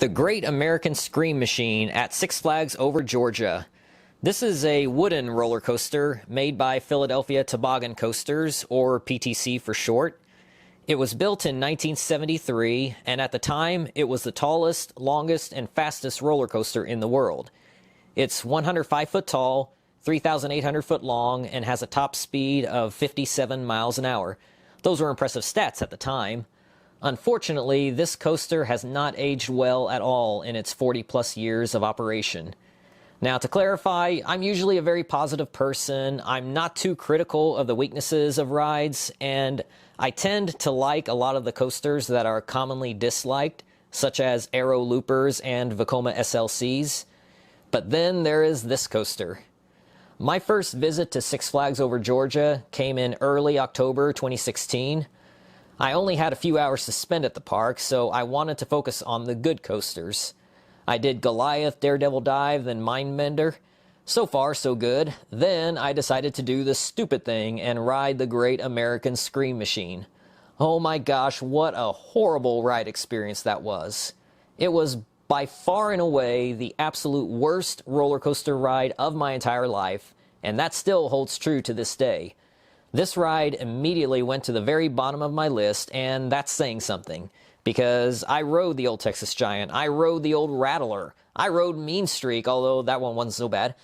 The Great American Scream Machine at Six Flags Over Georgia. This is a wooden roller coaster made by Philadelphia Toboggan Coasters, or PTC for short. It was built in 1973, and at the time, it was the tallest, longest, and fastest roller coaster in the world. It's 105 foot tall, 3,800 foot long, and has a top speed of 57 miles an hour. Those were impressive stats at the time. Unfortunately, this coaster has not aged well at all in its 40-plus years of operation. Now, to clarify, I'm usually a very positive person. I'm not too critical of the weaknesses of rides, and I tend to like a lot of the coasters that are commonly disliked, such as Aero Loopers and Vekoma SLCs. But then there is this coaster. My first visit to Six Flags Over Georgia came in early October 2016. I only had a few hours to spend at the park, so I wanted to focus on the good coasters. I did Goliath, Daredevil Dive, then Mindbender. So far, so good. Then I decided to do the stupid thing and ride the Great American Scream Machine. Oh my gosh, what a horrible ride experience that was. It was by far and away the absolute worst roller coaster ride of my entire life, and that still holds true to this day. This ride immediately went to the very bottom of my list, and that's saying something. Because I rode the old Texas Giant, I rode the old Rattler, I rode Mean Streak, although that one wasn't so bad.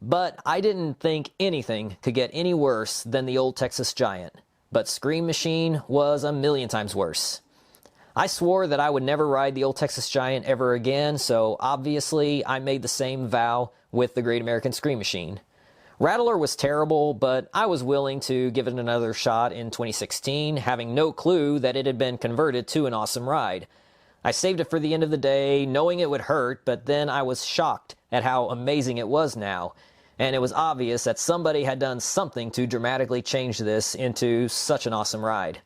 But I didn't think anything could get any worse than the old Texas Giant. But Scream Machine was a million times worse. I swore that I would never ride the old Texas Giant ever again, so obviously I made the same vow with the Great American Scream Machine. Rattler was terrible, but I was willing to give it another shot in 2016, having no clue that it had been converted to an awesome ride. I saved it for the end of the day, knowing it would hurt, but then I was shocked at how amazing it was now, and it was obvious that somebody had done something to dramatically change this into such an awesome ride.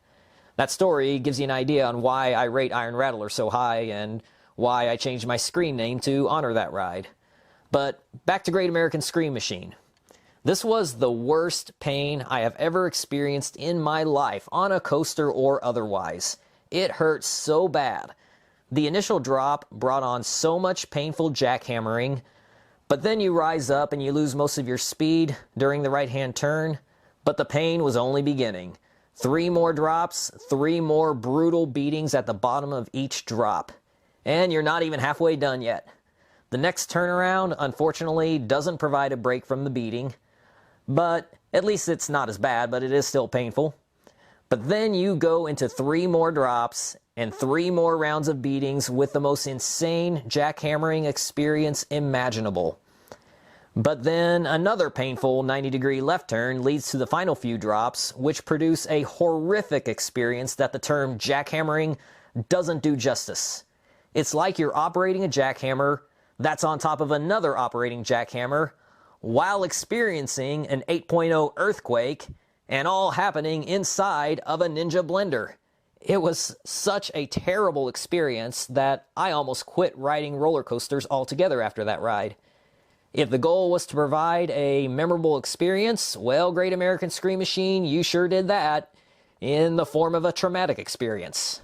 That story gives you an idea on why I rate Iron Rattler so high, and why I changed my screen name to honor that ride. But back to Great American Scream Machine. This was the worst pain I have ever experienced in my life, on a coaster or otherwise. It hurt so bad. The initial drop brought on so much painful jackhammering, but then you rise up and you lose most of your speed during the right-hand turn, but the pain was only beginning. 3 more drops, 3 more brutal beatings at the bottom of each drop. And you're not even halfway done yet. The next turnaround, unfortunately, doesn't provide a break from the beating. But at least it's not as bad, but it is still painful. But then you go into 3 more drops and 3 more rounds of beatings with the most insane jackhammering experience imaginable. But then another painful 90-degree left turn leads to the final few drops, which produce a horrific experience that the term jackhammering doesn't do justice. It's like you're operating a jackhammer that's on top of another operating jackhammer, while experiencing an 8.0 earthquake, and all happening inside of a Ninja blender. It was such a terrible experience that I almost quit riding roller coasters altogether after that ride. If the goal was to provide a memorable experience, well, Great American Scream Machine, you sure did that, in the form of a traumatic experience.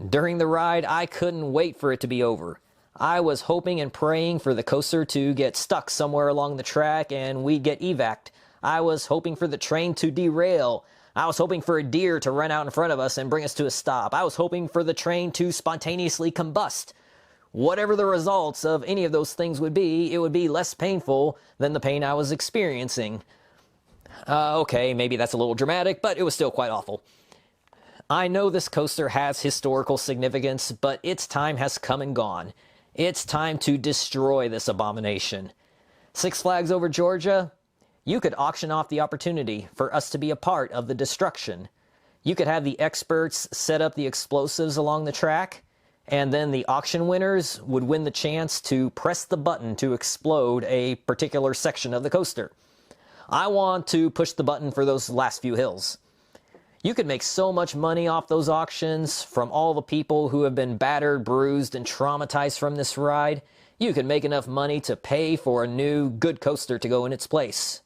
During the ride, I couldn't wait for it to be over. I was hoping and praying for the coaster to get stuck somewhere along the track and we'd get evac'd. I was hoping for the train to derail. I was hoping for a deer to run out in front of us and bring us to a stop. I was hoping for the train to spontaneously combust. Whatever the results of any of those things would be, it would be less painful than the pain I was experiencing. Okay, maybe that's a little dramatic, but it was still quite awful. I know this coaster has historical significance, but its time has come and gone. It's time to destroy this abomination. Six Flags Over Georgia, you could auction off the opportunity for us to be a part of the destruction. You could have the experts set up the explosives along the track, and then the auction winners would win the chance to press the button to explode a particular section of the coaster. I want to push the button for those last few hills. You could make so much money off those auctions from all the people who have been battered, bruised, and traumatized from this ride. You could make enough money to pay for a new, good coaster to go in its place.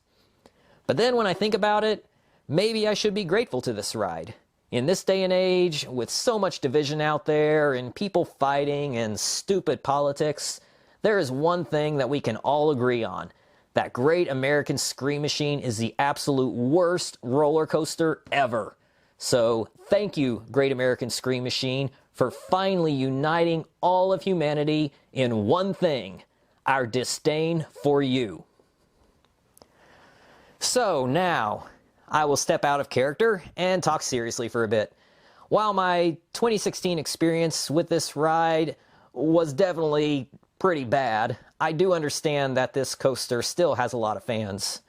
But then when I think about it, maybe I should be grateful to this ride. in this day and age, with so much division out there and people fighting and stupid politics, there is one thing that we can all agree on. That Great American Scream Machine is the absolute worst roller coaster ever. So thank you, Great American Scream Machine, for finally uniting all of humanity in one thing: our disdain for you. So now, I will step out of character and talk seriously for a bit. While my 2016 experience with this ride was definitely pretty bad, I do understand that this coaster still has a lot of fans.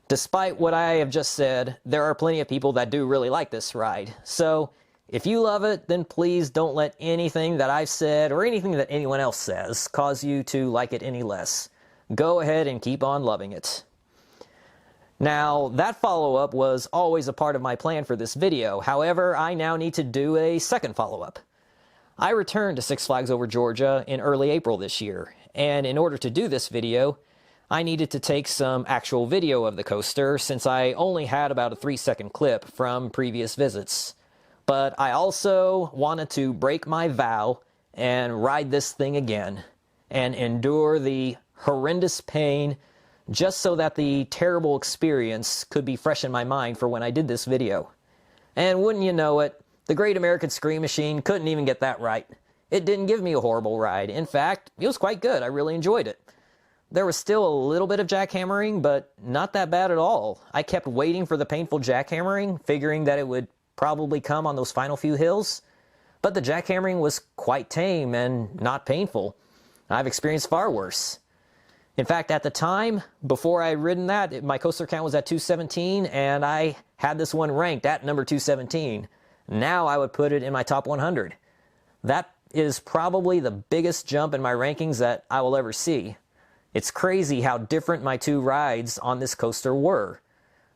Despite what I have just said, there are plenty of people that do really like this ride. So, if you love it, then please don't let anything that I've said or anything that anyone else says cause you to like it any less. Go ahead and keep on loving it. Now, that follow-up was always a part of my plan for this video. However, I now need to do a second follow-up. I returned to Six Flags Over Georgia in early April this year, and in order to do this video, I needed to take some actual video of the coaster since I only had about a 3-second clip from previous visits. But I also wanted to break my vow and ride this thing again and endure the horrendous pain just so that the terrible experience could be fresh in my mind for when I did this video. And wouldn't you know it, the Great American Scream Machine couldn't even get that right. It didn't give me a horrible ride. In fact, it was quite good. I really enjoyed it. There was still a little bit of jackhammering, but not that bad at all. I kept waiting for the painful jackhammering, figuring that it would probably come on those final few hills. But the jackhammering was quite tame and not painful. I've experienced far worse. In fact, at the time, before I had ridden that, my coaster count was at 217, and I had this one ranked at number 217. Now I would put it in my top 100. That is probably the biggest jump in my rankings that I will ever see. It's crazy how different my two rides on this coaster were.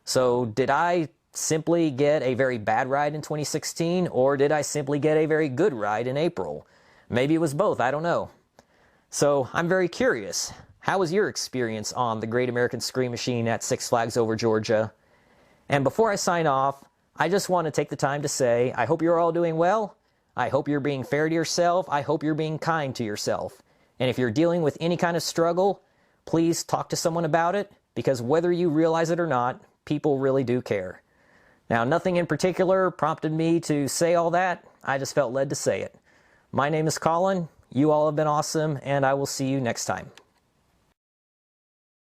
So did I simply get a very bad ride in 2016, or did I simply get a very good ride in April? Maybe it was both, I don't know. So I'm very curious. How was your experience on the Great American Scream Machine at Six Flags Over Georgia? And before I sign off, I just want to take the time to say, I hope you're all doing well. I hope you're being fair to yourself. I hope you're being kind to yourself. And if you're dealing with any kind of struggle, please talk to someone about it, because whether you realize it or not, people really do care. Now, nothing in particular prompted me to say all that. I just felt led to say it. My name is Colin. You all have been awesome, and I will see you next time.